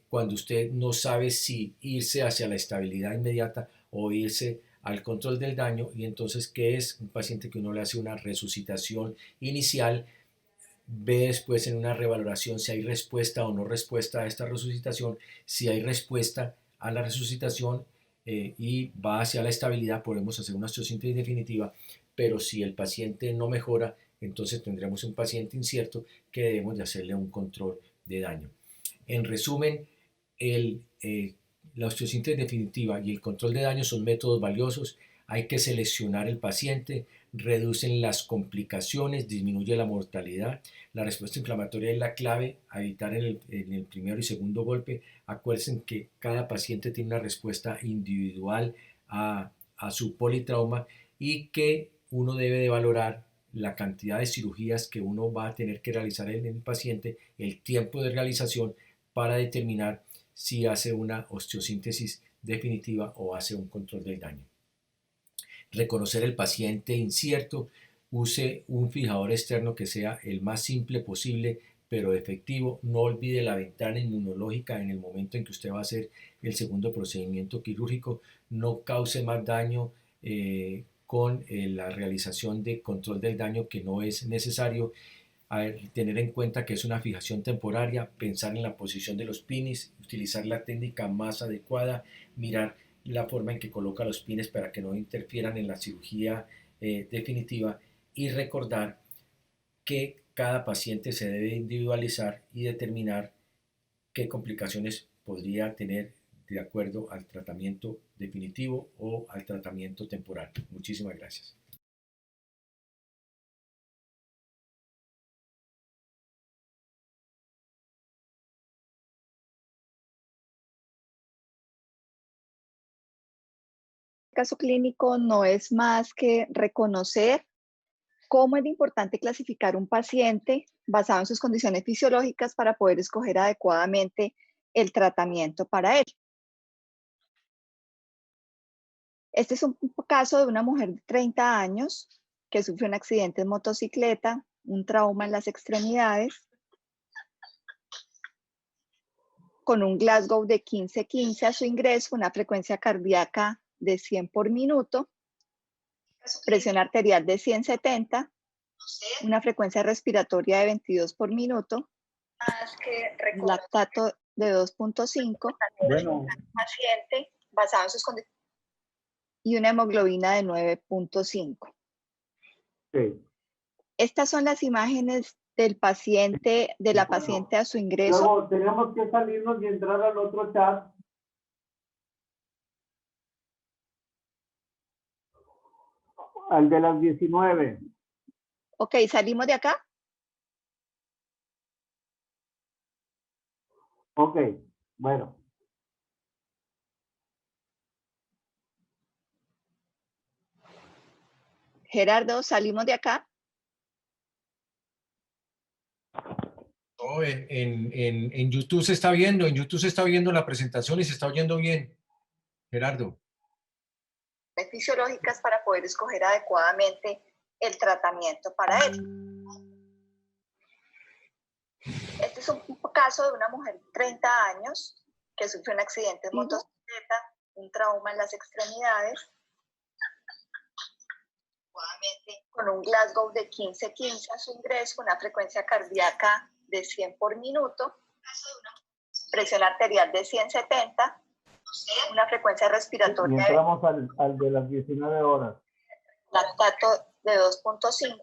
cuando usted no sabe si irse hacia la estabilidad inmediata o irse al control del daño, y entonces, ¿qué es? Un paciente que uno le hace una resucitación inicial, ve después en una revaloración si hay respuesta o no respuesta a esta resucitación. Si hay respuesta a la resucitación y va hacia la estabilidad, podemos hacer una osteosíntesis definitiva, pero si el paciente no mejora, entonces tendremos un paciente incierto que debemos de hacerle un control de daño. En resumen, la osteosíntesis definitiva y el control de daño son métodos valiosos. Hay que seleccionar el paciente, reducen las complicaciones, disminuye la mortalidad. La respuesta inflamatoria es la clave a evitar en el primero y segundo golpe. Acuérdense que cada paciente tiene una respuesta individual a su politrauma y que uno debe de valorar la cantidad de cirugías que uno va a tener que realizar en el paciente, el tiempo de realización, para determinar si hace una osteosíntesis definitiva o hace un control del daño. Reconocer el paciente incierto, use un fijador externo que sea el más simple posible pero efectivo. No olvide la ventana inmunológica en el momento en que usted va a hacer el segundo procedimiento quirúrgico. No cause más daño con la realización de control del daño que no es necesario. Tener en cuenta que es una fijación temporaria, pensar en la posición de los pines, utilizar la técnica más adecuada, mirar la forma en que coloca los pines para que no interfieran en la cirugía definitiva, y recordar que cada paciente se debe individualizar y determinar qué complicaciones podría tener de acuerdo al tratamiento definitivo o al tratamiento temporal. Muchísimas gracias. Caso clínico no es más que reconocer cómo es importante clasificar un paciente basado en sus condiciones fisiológicas para poder escoger adecuadamente el tratamiento para él. Este es un caso de una mujer de 30 años que sufrió un accidente en motocicleta, un trauma en las extremidades, con un Glasgow de 15-15 a su ingreso, una frecuencia cardíaca de 100 por minuto, presión arterial de 170, una frecuencia respiratoria de 22 por minuto, lactato de 2.5, paciente basado en sus condiciones, y una hemoglobina de 9.5. Sí. Estas son las imágenes del paciente, de la paciente a su ingreso. Luego tenemos que salirnos y entrar al otro chat. Al de las 19. Ok, ¿salimos de acá? Ok, bueno. Gerardo, ¿salimos de acá? No, en YouTube se está viendo, la presentación y se está oyendo bien, Gerardo. Fisiológicas para poder escoger adecuadamente el tratamiento para él. Este es un caso de una mujer de 30 años que sufrió un accidente en motocicleta, un trauma en las extremidades, con un Glasgow de 15-15 a su ingreso, una frecuencia cardíaca de 100 por minuto, presión arterial de 170, una frecuencia respiratoria. Y entramos al de las 19 horas. Lactato de 2.5,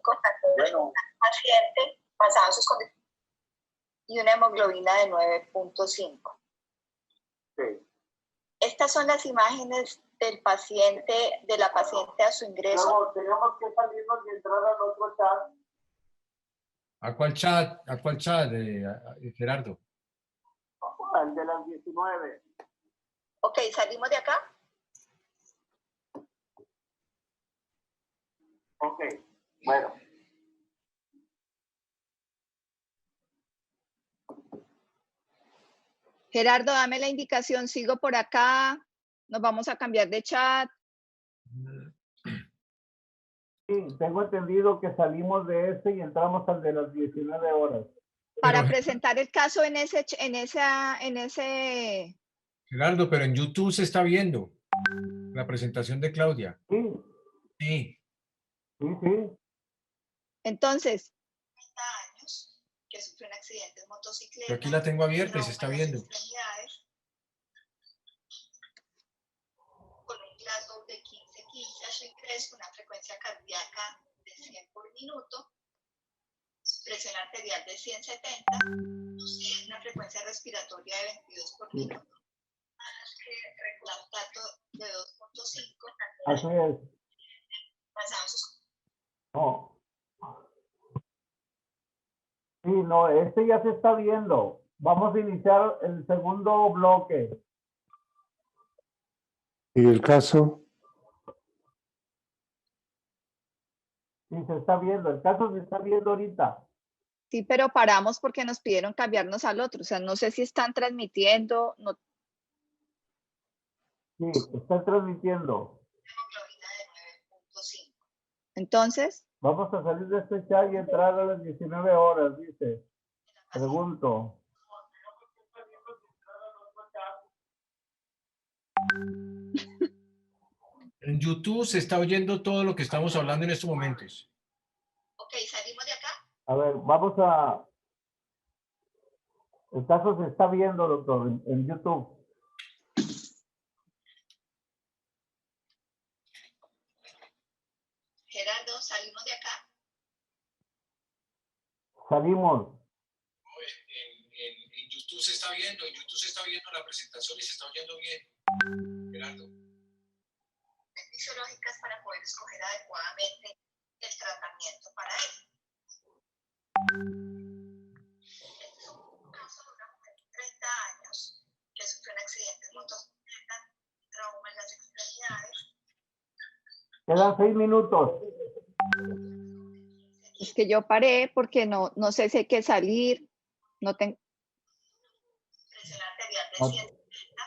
bueno, paciente basado en sus condiciones, y una hemoglobina de 9.5. Sí. Esta Estas son las imágenes del paciente, de la paciente a su ingreso. Luego tenemos que salirnos y entrar al otro chat. ¿A cuál chat? ¿A cuál chat, Gerardo? Al de las 19. Ok, salimos de acá. Ok, bueno. Gerardo, dame la indicación, sigo por acá, nos vamos a cambiar de chat. Sí, tengo entendido que salimos de este y entramos al de las 19 horas. Para Pero, presentar el caso en ese... Gerardo, pero en YouTube se está viendo la presentación de Claudia. Sí, Sí. sí, sí. Entonces, 30 años, que sufrió un accidente de motocicleta. Yo aquí la tengo abierta y se está viendo. Con un Glasgow de 15-15 a su ingreso, una frecuencia cardíaca de 100 por minuto, presión arterial de 170, una frecuencia respiratoria de 22 por minuto, lactato de 2.5. Así es. Pasamos. No. Sí, no, este ya se está viendo. Vamos a iniciar el segundo bloque. ¿Y el caso? Sí, se está viendo. El caso se está viendo ahorita. Sí, pero paramos porque nos pidieron cambiarnos al otro. O sea, no sé si están transmitiendo. No. Sí, está transmitiendo. Entonces, Vamos a salir de este chat y entrar a las 19 horas, dice. Pregunto. En YouTube se está oyendo todo lo que estamos hablando en estos momentos. ok, salimos de acá. A ver, vamos a... El caso se está viendo, doctor, en YouTube. Gerardo, salimos de acá. Salimos. En YouTube se está viendo, la presentación y se está oyendo bien. Gerardo. Fisiológicas para poder escoger adecuadamente el tratamiento para él. Este es un caso de una mujer de 30 años que sufrió un accidente de motocicleta, trauma en las extremidades. Quedan 6 minutos. Es que yo paré porque no sé si hay que salir. No tengo. Presión arterial de 170,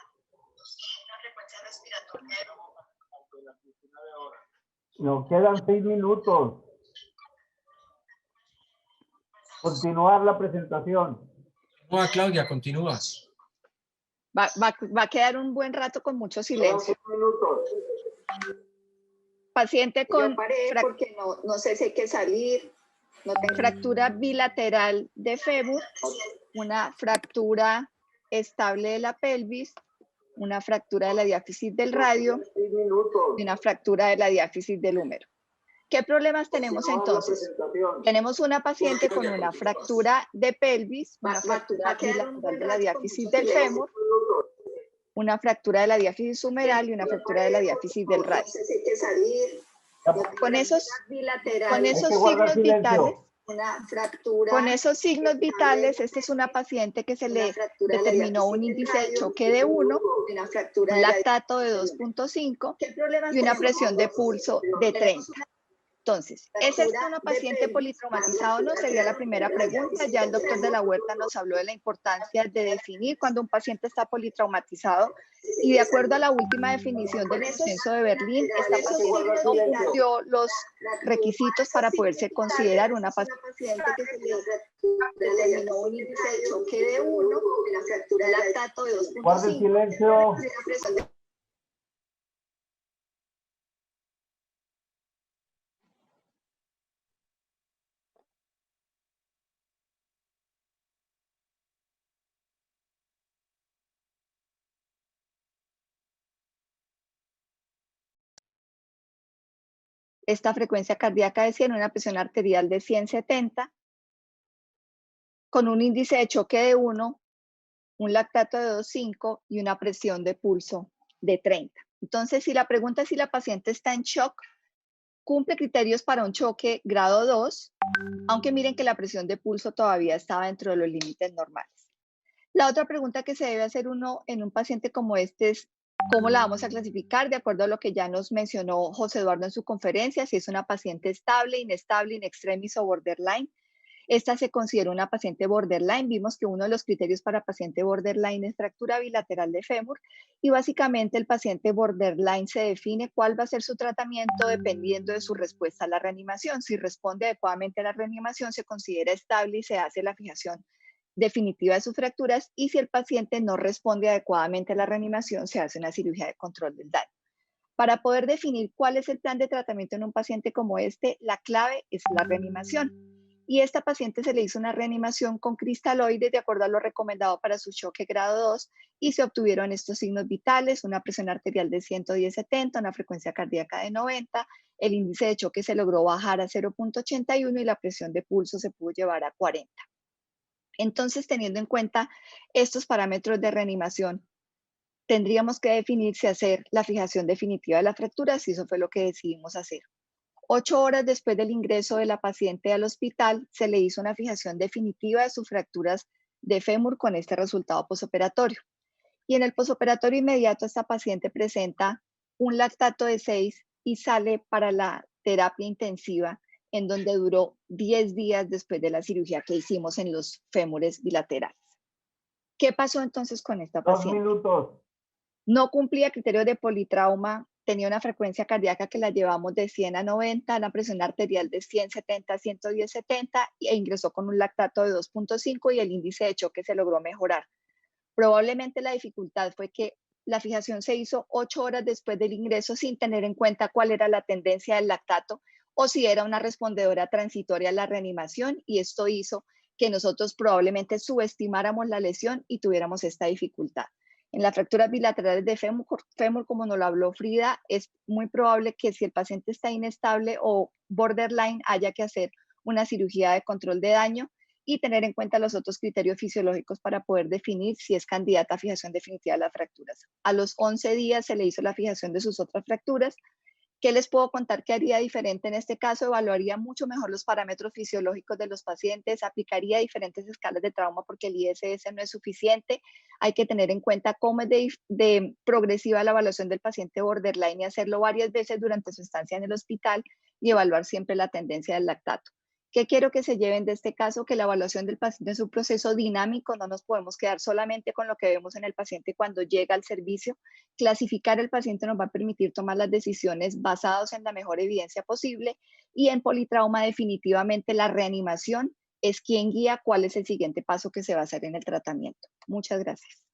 una frecuencia respiratoria de... Nos quedan 6 minutos. Continuar la presentación. Continúa, Claudia, continúa. Va a quedar un buen rato con mucho silencio. 6 minutos. Paciente con porque no sé si hay que salir. No tengo fractura bilateral de fémur, una fractura estable de la pelvis, una fractura de la diáfisis del radio y una fractura de la diáfisis del húmero. ¿Qué problemas tenemos entonces? Tenemos una paciente con una fractura de pelvis, una fractura bilateral de la diáfisis del fémur, una fractura de la diáfisis humeral y una fractura de la diáfisis del radio. Con esos signos vitales, esta es una paciente que se le determinó un índice de choque de 1, un lactato de 2.5 y una presión de pulso de 30. Entonces, ¿es esta una paciente politraumatizada o no? Sería la primera pregunta. Ya el doctor de la Huerta nos habló de la importancia de definir cuando un paciente está politraumatizado y de acuerdo a la última definición del consenso de Berlín, esta paciente no cumplió los requisitos para poderse considerar una paciente que se le determinó un índice de choque de 1, una fractura de lactato de 2.5. Guarden silencio. Esta frecuencia cardíaca de 100, una presión arterial de 170, con un índice de choque de 1, un lactato de 2.5 y una presión de pulso de 30. Entonces, si la pregunta es si la paciente está en shock, cumple criterios para un choque grado 2, aunque miren que la presión de pulso todavía estaba dentro de los límites normales. La otra pregunta que se debe hacer uno en un paciente como este es, ¿cómo la vamos a clasificar? De acuerdo a lo que ya nos mencionó José Eduardo en su conferencia, si es una paciente estable, inestable, in extremis o borderline. Esta se considera una paciente borderline. Vimos que uno de los criterios para paciente borderline es fractura bilateral de fémur y básicamente el paciente borderline se define cuál va a ser su tratamiento dependiendo de su respuesta a la reanimación. Si responde adecuadamente a la reanimación, se considera estable y se hace la fijación definitiva de sus fracturas, y si el paciente no responde adecuadamente a la reanimación, se hace una cirugía de control del daño. Para poder definir cuál es el plan de tratamiento en un paciente como este, la clave es la reanimación. Y a esta paciente se le hizo una reanimación con cristaloides de acuerdo a lo recomendado para su choque grado 2 y se obtuvieron estos signos vitales: una presión arterial de 110/70, una frecuencia cardíaca de 90, el índice de choque se logró bajar a 0.81 y la presión de pulso se pudo llevar a 40. Entonces, teniendo en cuenta estos parámetros de reanimación, tendríamos que definir si hacer la fijación definitiva de la fractura, si eso fue lo que decidimos hacer. 8 horas después del ingreso de la paciente al hospital, se le hizo una fijación definitiva de sus fracturas de fémur con este resultado posoperatorio. Y en el posoperatorio inmediato, esta paciente presenta un lactato de 6 y sale para la terapia intensiva, en donde duró 10 días después de la cirugía que hicimos en los fémures bilaterales. ¿Qué pasó entonces con esta paciente? 2 minutos. No cumplía criterios de politrauma, tenía una frecuencia cardíaca que la llevamos de 100 a 90, una presión arterial de 170 a 110/70 e ingresó con un lactato de 2.5 y el índice de choque se logró mejorar. Probablemente la dificultad fue que la fijación se hizo 8 horas después del ingreso sin tener en cuenta cuál era la tendencia del lactato o si era una respondedora transitoria a la reanimación, y esto hizo que nosotros probablemente subestimáramos la lesión y tuviéramos esta dificultad. En las fracturas bilaterales de fémur, como nos lo habló Frida, es muy probable que si el paciente está inestable o borderline haya que hacer una cirugía de control de daño y tener en cuenta los otros criterios fisiológicos para poder definir si es candidata a fijación definitiva de las fracturas. A los 11 días se le hizo la fijación de sus otras fracturas. ¿Qué les puedo contar que haría diferente en este caso? Evaluaría mucho mejor los parámetros fisiológicos de los pacientes, aplicaría diferentes escalas de trauma porque el ISS no es suficiente. Hay que tener en cuenta cómo es de progresiva la evaluación del paciente borderline y hacerlo varias veces durante su estancia en el hospital y evaluar siempre la tendencia del lactato. ¿Qué quiero que se lleven de este caso? Que la evaluación del paciente es un proceso dinámico, no nos podemos quedar solamente con lo que vemos en el paciente cuando llega al servicio. Clasificar el paciente nos va a permitir tomar las decisiones basadas en la mejor evidencia posible, y en politrauma definitivamente la reanimación es quien guía cuál es el siguiente paso que se va a hacer en el tratamiento. Muchas gracias.